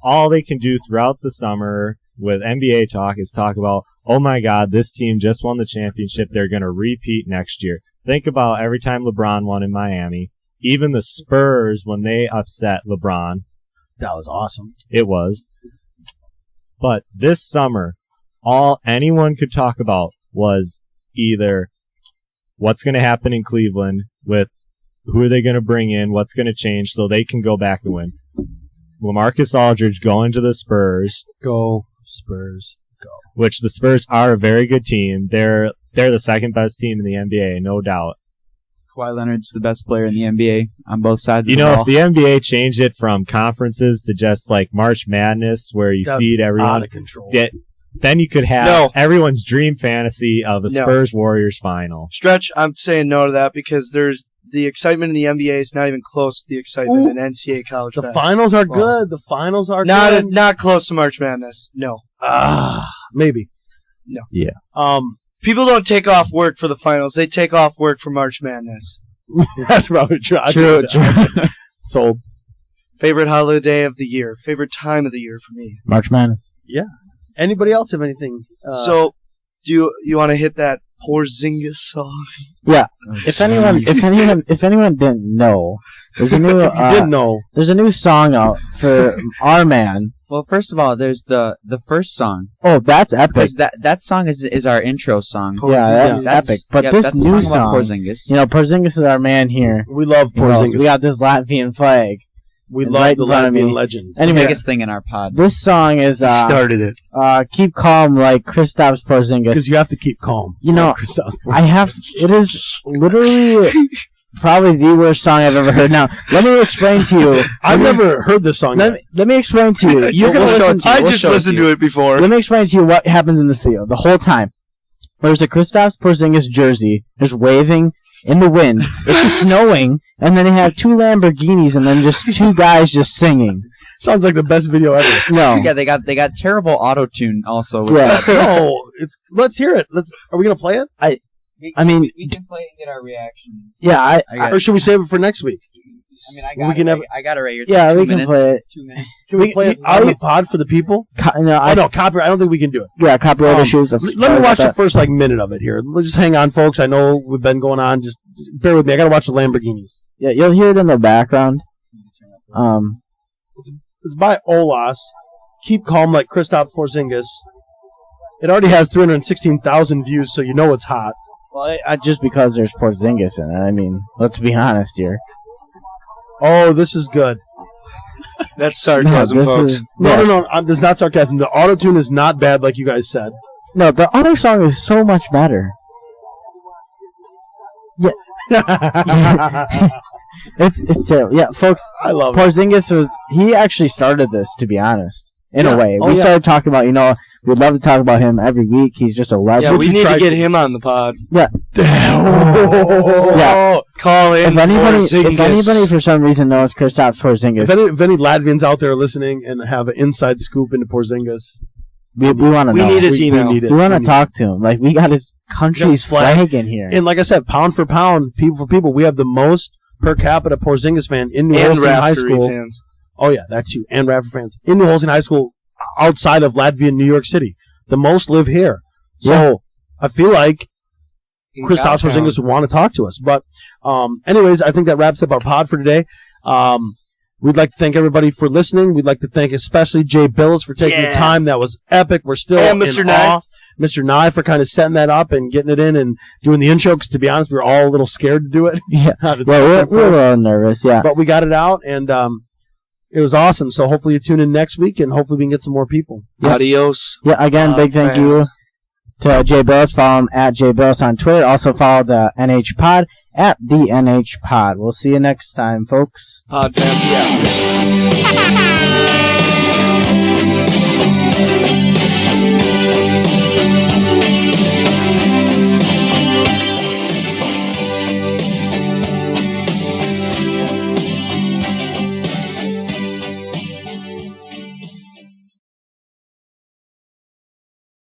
all they can do throughout the summer with NBA talk is talk about, oh my God, this team just won the championship. They're going to repeat next year. Think about every time LeBron won in Miami. Even the Spurs, when they upset LeBron. That was awesome. It was. But this summer, all anyone could talk about was either what's going to happen in Cleveland with who are they going to bring in, what's going to change so they can go back and win. LaMarcus Aldridge going to the Spurs. Go, Spurs, go. Which the Spurs are a very good team. They're the second best team in the NBA, no doubt. Kawhi Leonard's the best player in the NBA on both sides of the ball. ball. If the NBA changed it from conferences to just like March Madness where you seed everyone out of control. Then you could have everyone's dream fantasy of a Spurs-Warriors final. Stretch, I'm saying no to that because there's the excitement in the NBA is not even close to the excitement in NCAA college The basketball. finals are good. The finals are good. Not close to March Madness. No. Maybe. No. Yeah. People don't take off work for the finals. They take off work for March Madness. That's probably true. True. Sold. Favorite holiday of the year. Favorite time of the year for me. March Madness. Yeah. Anybody else have anything? So, do you want to hit that Porzingis song? Yeah. If anyone didn't know, there's a new there's a new song out for our man. Well, first of all, there's the first song. Oh, that's epic. Because that song is our intro song. Yeah, that's epic. But this new song, Porzingis. Porzingis is our man here. We love Porzingis. We got this Latvian flag. We and love right the in front of Latvian me. legends. The Anyway, biggest thing in our pod. this song is Started it. Keep Calm like Kristaps Porzingis. Because you have to keep calm. You know, Like Kristaps. it is literally probably the worst song I've ever heard. Now, let me explain to you. I've never heard this song yet. Let me explain to you. You're gonna listen. I just listened to it before. Let me explain to you what happens in the field the whole time. There's a Kristaps Porzingis jersey. There's waving in the wind. It's snowing, and then they have two Lamborghinis, and then just two guys just singing. Sounds like the best video ever. No. Yeah, they got terrible auto tune also. With Yeah. that. No, let's hear it. Are we gonna play it, I mean, we can play and get our reactions. Yeah, I got or should we save it for next week? I mean, I got it right here. It's Yeah, like we 2 can minutes. play it. 2 minutes. Can we play it on the pod for the people? No, copyright. I don't think we can do it. Yeah, copyright issues. Let me watch the first minute of it here. Let's just hang on, folks. I know we've been going on. Just bear with me. I gotta watch the Lamborghinis. Yeah, you'll hear it in the background. It's by Olas. Keep calm like Kristaps Porzingis. It already has 316,000 views, so you know it's hot. Well, just because there's Porzingis in it. I mean, let's be honest here. Oh, this is good. That's sarcasm, folks. No. This is not sarcasm. The auto-tune is not bad, like you guys said. No, the other song is so much better. Yeah. It's terrible. Yeah, folks, I love it. Porzingis he actually started this, to be honest, in a way. We started talking about, we'd love to talk about him every week. He's just a legend. Yeah, we need to get him on the pod. Yeah. Yeah. Call in If anybody Porzingis. for some reason knows Kristaps Porzingis, If any Latvians out there listening and have an inside scoop into Porzingis, we want to know. We need his email. need it. We want to talk to him. Like, we got his country's flag in here. And like I said, pound for pound, people for people, we have the most per capita Porzingis fan in New Holstein High School. Fans. Oh yeah, that too. And Rafter fans in New Holstein High School, outside of Latvia and New York City. The most live here. So I feel like Kristaps Porzingis would want to talk to us. But anyways, I think that wraps up our pod for today. We'd like to thank everybody for listening. We'd like to thank especially Jay Bilas for taking the time. That was epic. We're still And Mr. in awe. Mr. Nye for kind of setting that up and getting it in and doing the intro, because to be honest, we were all a little scared to do it. Yeah, we're a little nervous, yeah. But we got it out, and it was awesome. So hopefully you tune in next week, and hopefully we can get some more people. Yep. Adios. Yeah, again, big thank you to Jay Bilas. Follow him at Jay Bilas on Twitter. Also follow the NH Pod at the NH Pod. We'll see you next time, folks. Pod fam. Yeah.